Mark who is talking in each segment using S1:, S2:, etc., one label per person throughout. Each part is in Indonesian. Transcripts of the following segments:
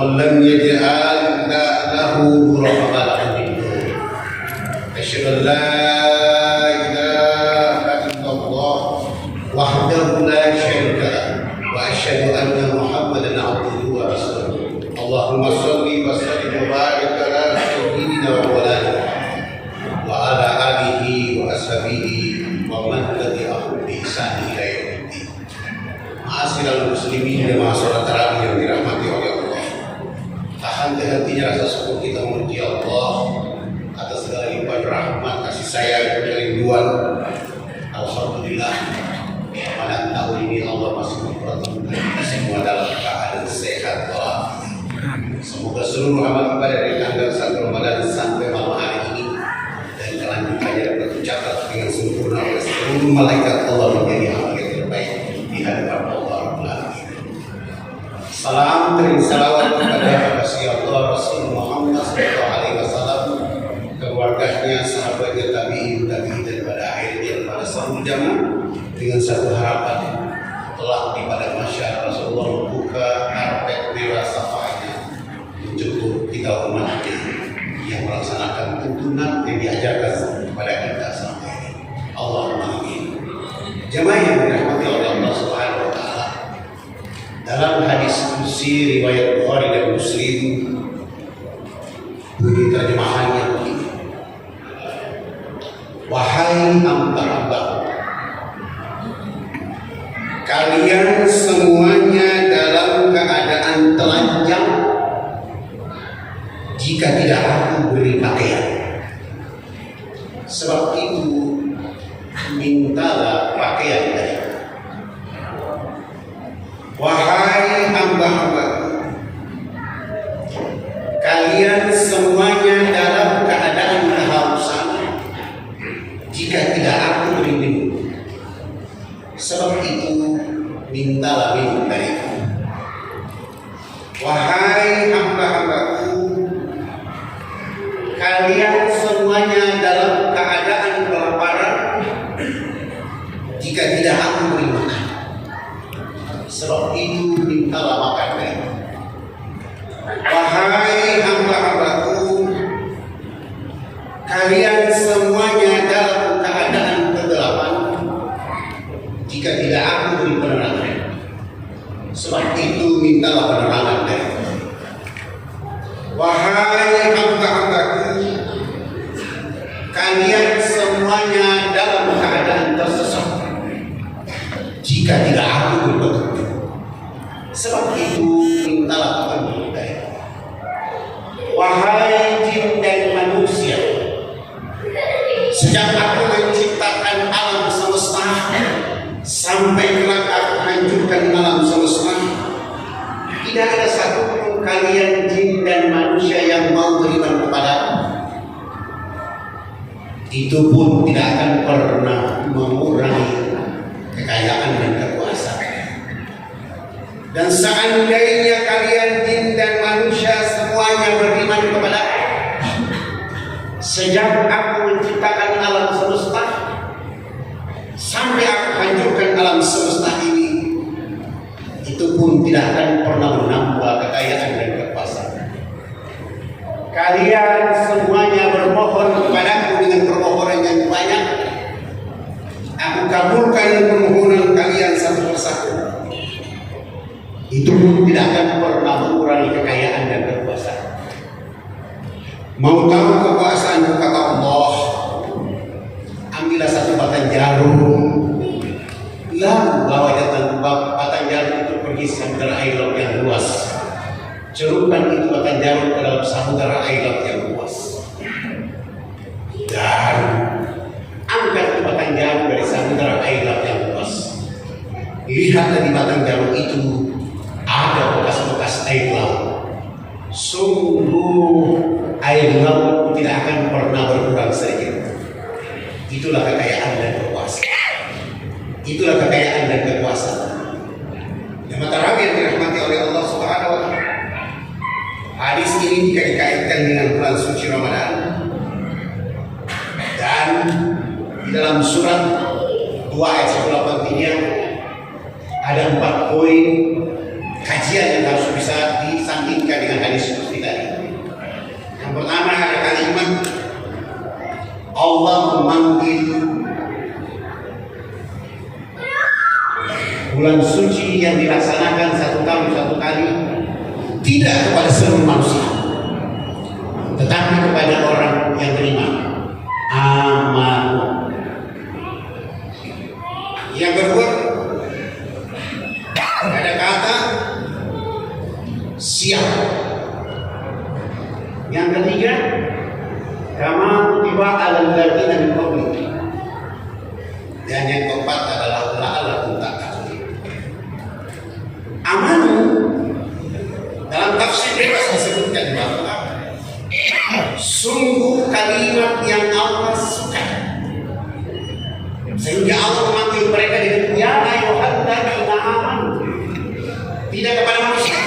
S1: ومن لم يجعل له نورا فما له من نور. أشهد أن لا إله إلا الله وحده لا شريك له وأشهد أن محمدا عبده ورسوله. اللهم صل وسلم وبارك على سيدنا ومولانا وعلى آله وأصحابه ومن تبعهم بإحسان إلى يوم الدين. Ma'asyiral muslimin dan ma'asyiral tarawih yang dirahmati oleh Allah. Tahan hentinya rasa syukur kita memuji Allah atas segala limpahan rahmat, kasih sayang, kerinduan. Alhamdulillah, pada tahun ini Allah masih mempertemukan kita semua dalam keadaan sehat walafiat. Semoga seluruh amal ibadah dari tanggal 1 Ramadan sampai malam hari ini dan kelanjutannya dapat tercatat dengan sempurna oleh seluruh malaikat Allah menjadi amal yang terbaik di hadapan Allah Rabbul Alamin. Salam dan salawat kepada Allah Rasul Muhammad SAW, keluarganya, sahabatnya, tabi'in dan pada akhirnya pada seluruh jamaah dengan satu harapan telah di pada masyarakat Rasulullah membuka karpet merah safanya untuk kita umatnya yang melaksanakan tuntunan yang diajarkan kepada kita selama ini. Allahumma amin. Jamaah yang dirahmati oleh Allah Subhanahu wa taala, dalam hadis qudsi riwayat Bukhari dan Muslim, bunyi terjemahannya begini: wahai hamba-hamba, kalian semuanya dalam keadaan telanjang jika tidak aku beri pakaian. Sebab itu mintalah pakaian dari. Wahai hamba-hamba, kalian semuanya dalam keadaan kehausan jika tidak aku beri minum. Sebab itu mintalah minum dariku. Wahai hamba-hambaku, kalian semuanya dalam keadaan kelaparan jika tidak aku beri makan. Sebab itu mintalah makan dariku. Wahai hamba-hambaku, kalian semuanya dalam keadaan kegelapan jika tidak aku beri penerangan. Sebab itu mintalah penerangan dariku. Wahai hamba-hambaku, kalian semuanya dalam keadaan tersesat jika tidak aku beri petunjuk. Sebab itu mintalah petunjuk dariku. Wahai jin dan manusia, sejak aku menciptakan alam semesta sampai kelak aku hancurkan alam semesta, tidak ada satupun kalian jin dan manusia yang mau beriman kepadaku. Itu pun tidak akan pernah mengurangi kekayaan dan kekuasaan. Dan seandainya kalian jin dan manusia semuanya beriman kepadaku, sejak aku menciptakan alam semesta sampai aku hancurkan alam semesta ini, itu pun tidak akan pernah menambah kekayaan dan kekuasaan. Kalian semuanya bermohon kepadaku dengan permohonan yang banyak, aku kabulkan permohonan kalian satu persatu. Itu pun tidak akan pernah mengurangi kekayaan dan kekuasaan. Mau tahu kekuasaan kata Allah? Ambillah satu batang jarum, lalu bawa datang batang jarum itu pergi samudera air laut yang luas. Celupkan itu batang jarum ke dalam samudera air laut yang luas. Dan angkat itu batang jarum dari samudera air laut yang luas. Lihatlah di batang jarum itu ada bekas-bekas air laut. Sungguh air laut tidak akan pernah berkurang sedikit. Itulah kekayaan dan kekuasaan. Itulah kekayaan dan kekuasaan. Jemaah tarawih yang dirahmati oleh Allah Subhanahu wa taala. Hadis ini jika dikaitkan dengan bulan suci Ramadan, dan di dalam surat 2 ayat 183 ada 4 poin kajian kajian yang harus bisa disandingkan dengan hadis seperti tadi. Yang pertama ada kalimat Allah memanggil bulan suci yang dilaksanakan 1 tahun 1 kali tidak kepada seluruh manusia, tetapi kepada orang yang beriman. Aman. Yang kedua ada kata siap. Yang ketiga kama kutiba alal ladzina min qablikum. Dan yang keempat adalah la'allakum tattaqun. Amanu dalam tafsir bebas disebutkan bahwa sungguh kalimat yang Allah suka, sehingga Allah memanggil mereka dengan ya ayyuhalladzina amanu, tidak kepada manusia.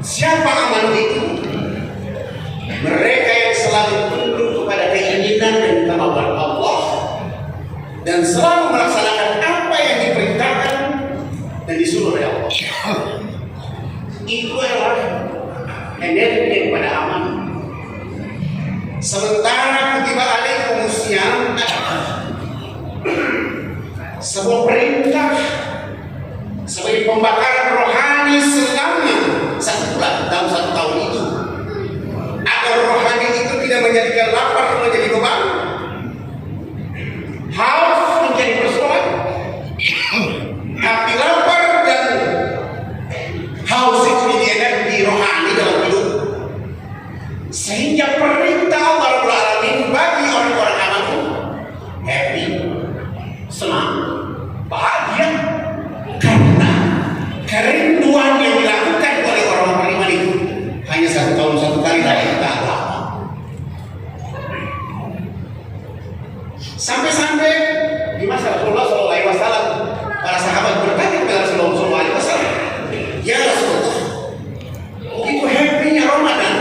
S1: Siapa aman itu? Mereka yang selalu tunduk kepada keinginan dan kemauan Allah dan selalu melaksanakan apa yang diperintahkan dan disuruh oleh Allah. Itu adalah energi daripada aman. Sementara kutiba alaikumusiyam sebuah perintah sebagai pembakaran rohani selama 1 bulan dalam 1 tahun itu, agar rohani itu tidak menjadikan lapar menjadi beban, haus menjadi persoalan, tapi lapar dan haus itu menjadi energi rohani dalam hidup, sehingga perintah Allah Rabbul Alamin bagi orang-orang aman itu happy, senang, bahagia, karena kerinduan yang dilakukan oleh orang-orang beriman itu hanya 1 tahun 1 kali dari kita lama. Sampai-sampai di masa Rasulullah SAW, para sahabat bertanya kepada Rasulullah SAW, ya Rasulullah, begitu happy-nya Ramadan,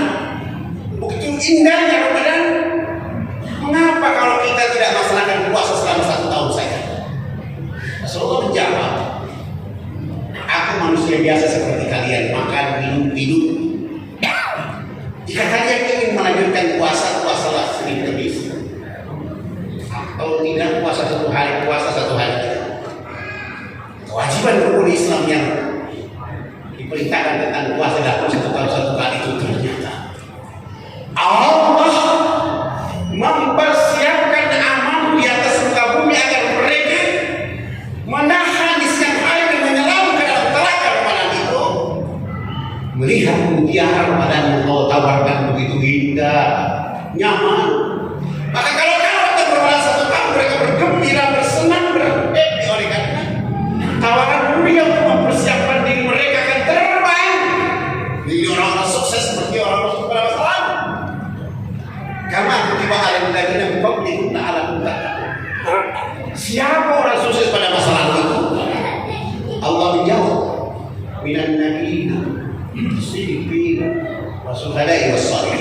S1: begitu indahnya Ramadan, mengapa kalau kita tidak melaksanakan puasa selama 1 tahun saja? Rasulullah menjawab, aku manusia biasa seperti kalian, makan, minum, tidur. Jika kalian ingin melanjutkan puasa, puasalah Senin Kamis. Kalau tidak puasa 1 hari, puasa 1 hari. Kewajiban rukun Islam yang diperintahkan tentang puasa dalam 1 tahun 1 kali itu ternyata Allah mempersiapkan amal di atas muka bumi agar mereka menahan di siang hari dan menyelam ke dalam telaga Ramadan itu. Melihat mutiara Ramadan yang kau tawarkan begitu indah, nyaman, maka kalau berbulan 1 tahun mereka bergembira, bersenang, berhappy oleh karena tawaran dunia untuk mempersiapkan diri mereka akan terbang menjadi orang-orang sukses seperti orang-orang sukses pada masa lalu. Karena kutiba alal ladzina min qablikum la'allakum tattaqun. Siapa orang sukses pada masa lalu itu? Allah menjawab, minan nabiyyin, siddiqin, wa syuhada'i was shalihin.